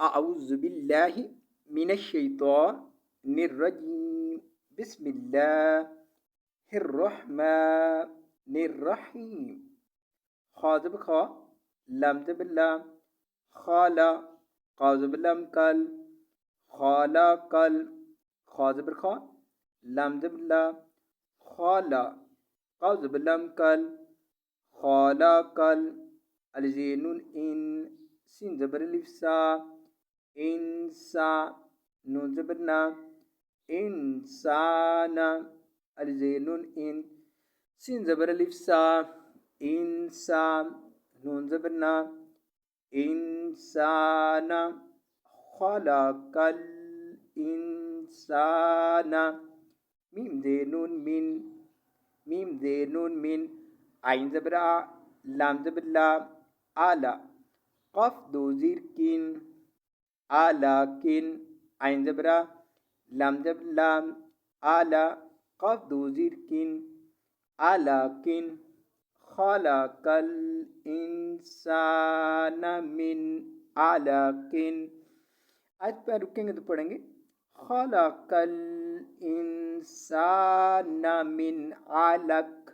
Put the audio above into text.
अऊज़ु बिल्लाहि मिनश्शैतानिर रजीम बिस्मिल्लाहिर रहमानिर रहीम। खा ज़बर खा, लाम ज़बर लाम, खाला, काफ ज़बर लाम कल, खाला कल, खा ज़बर खा, लाम ज़बर ला, खाला, काफ ज़बर लाम कल, खाला कल, अलिफ नून इन, सीन ज़बर अलिफ सा, इंसा, नून ज़बर ना, इंसाना, अलिफ नून इन, सीन ज़बर अलिफ सा, इंसान, नून ज़बर ना, इंसाना, खलकल इंसाना, मीम दे नून मिन, मीम दे नून मिन, आइन ज़बर आ, लाम ज़बर ला, आला, कफ दो ज़ीर किन, आला किन, आइन ज़बर आ, लाम ज़बर लाम, आला, कफ दो ज़ीर किन, आला किन, खलकल इंसान मिन आलाकिन। आज पर रुकेंगे तो पढ़ेंगे खलकल इंसान मिन आलक,